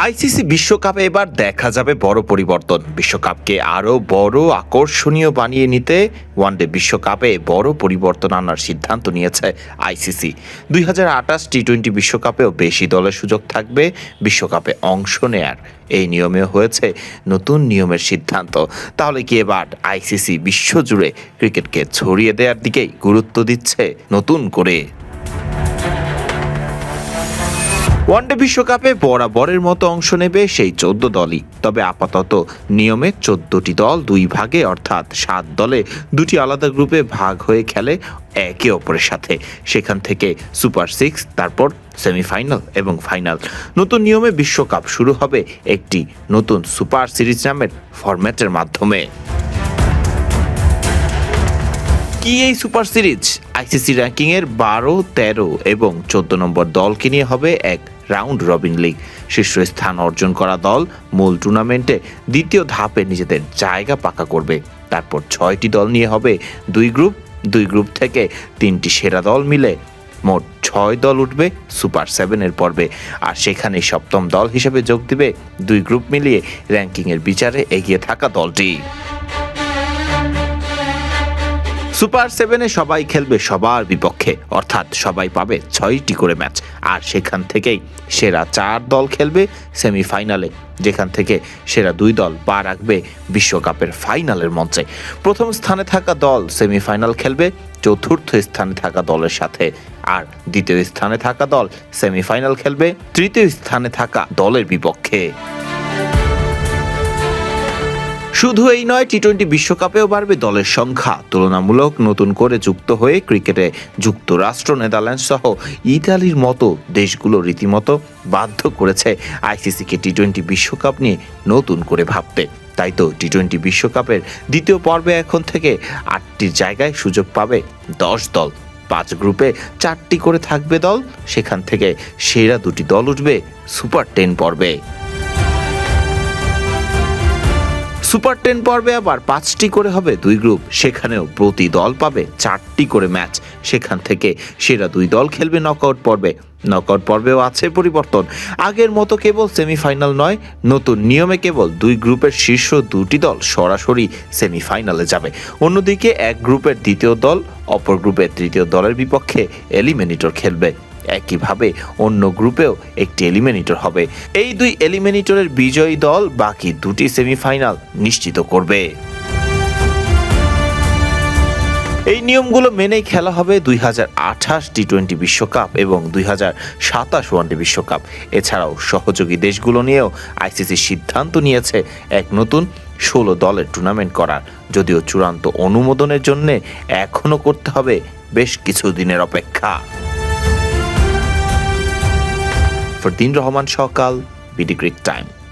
ICC বিশ্বকাপে এবার দেখা যাবে বড় পরিবর্তন। বিশ্বকাপকে আরও বড় আকর্ষণীয় বানিয়ে নিতে ওয়ানডে বিশ্বকাপে বড় পরিবর্তন আনার সিদ্ধান্ত নিয়েছে আইসিসি। 2028 টি-20 বিশ্বকাপেও বেশি দলের সুযোগ থাকবে বিশ্বকাপে অংশ নেয়ার। এই নিয়মেও হয়েছে নতুন নিয়মের সিদ্ধান্ত। তাহলে কি এবার আইসিসি বিশ্বজুড়ে ক্রিকেটকে ছড়িয়ে দেওয়ার দিকেই গুরুত্ব দিচ্ছে নতুন করে? ওয়ানডে বিশ্বকাপে বরাবরের মতো অংশ নেবে সেই 14 দলই। তবে আপাতত নিয়মে 14টি দল দুই ভাগে, অর্থাৎ 7 দলে দুটি আলাদা গ্রুপে ভাগ হয়ে খেলে একে অপরের সাথে। সেখান থেকে সুপার 6, তারপর সেমিফাইনাল এবং ফাইনাল। নতুন নিয়মে বিশ্বকাপ শুরু হবে একটি নতুন সুপার সিরিজ নামের ফরম্যাটের মাধ্যমে। কি এই সুপার সিরিজ? আইসিসি র্যাঙ্কিংয়ের 12, 13 এবং 14 নম্বর দলকে নিয়ে হবে এক রাউন্ড রবিন লিগ। শীর্ষস্থান অর্জন করা দল মূল টুর্নামেন্টে দ্বিতীয় ধাপে নিজেদের জায়গা পাকা করবে। তারপর 6টি দল নিয়ে হবে দুই গ্রুপ থেকে 3টি সেরা দল মিলে মোট 6 দল উঠবে সুপার 7-এর পর্বে। আর সেখানে সপ্তম দল হিসেবে যোগ দিবে 2 গ্রুপ মিলিয়ে র্যাঙ্কিংয়ের বিচারে এগিয়ে থাকা দলটি। সুপার 7-এ সবাই খেলবে সবার বিপক্ষে, অর্থাৎ সবাই পাবে 6টি করে ম্যাচ। আর সেখান থেকেই সেরা 4 দল খেলবে সেমিফাইনালে, যেখান থেকে সেরা 2 দল পা রাখবে বিশ্বকাপের ফাইনালের মঞ্চে। প্রথম স্থানে থাকা দল সেমিফাইনাল খেলবে চতুর্থ স্থানে থাকা দলের সাথে, আর দ্বিতীয় স্থানে থাকা দল সেমিফাইনাল খেলবে তৃতীয় স্থানে থাকা দলের বিপক্ষে। শুধু এই নয়, টি-20 বিশ্বকাপেও বাড়বে দলের সংখ্যা। তুলনামূলক নতুন করে যুক্ত হয়ে ক্রিকেটে যুক্তরাষ্ট্র, নেদারল্যান্ডস সহ ইতালির মতো দেশগুলো রীতিমতো বাধ্য করেছে আইসিসিকে টি-20 বিশ্বকাপ নিয়ে নতুন করে ভাবতে। তাই তো টি-20 বিশ্বকাপের দ্বিতীয় পর্বে এখন থেকে 8টি জায়গায় সুযোগ পাবে 10 দল। 5 গ্রুপে 4টি করে থাকবে দল। সেখান থেকে সেরা 2টি দল উঠবে সুপার 10 পর্বে। সুপার 10 পর্বে আবার 5টি করে হবে 2 গ্রুপ। সেখানেও প্রতি দল পাবে 4টি করে ম্যাচ। সেখান থেকে সেরা 2 দল খেলবে নকআউট পর্বে। নকআউট পর্বেও আছে পরিবর্তন। আগের মতো কেবল সেমিফাইনাল নয়, নতুন নিয়মে কেবল 2 গ্রুপের শীর্ষ 2টি দল সরাসরি সেমিফাইনালে যাবে। অন্যদিকে এক গ্রুপের দ্বিতীয় দল অপর গ্রুপের তৃতীয় দলের বিপক্ষে এলিমিনেটর খেলবে। একইভাবে অন্য গ্রুপেও একটি এলিমিনেটর হবে। এই 2 এলিমিনেটরের বিজয়ী দল বাকি 2টি সেমিফাইনাল নিশ্চিত করবে। এই নিয়মগুলো মেনেই খেলা হবে 2028 টি-20 বিশ্বকাপ এবং 2027 ওয়ানডে বিশ্বকাপ। এছাড়াও সহযোগী দেশগুলো নিয়েও আইসিসি সিদ্ধান্ত নিয়েছে এক নতুন 16 দলের টুর্নামেন্ট করার। যদিও চূড়ান্ত অনুমোদনের জন্য এখনও করতে হবে বেশ কিছুদিনের অপেক্ষা। ফরদিন রহমান সকাল, বিডি ক্রিক টাইম।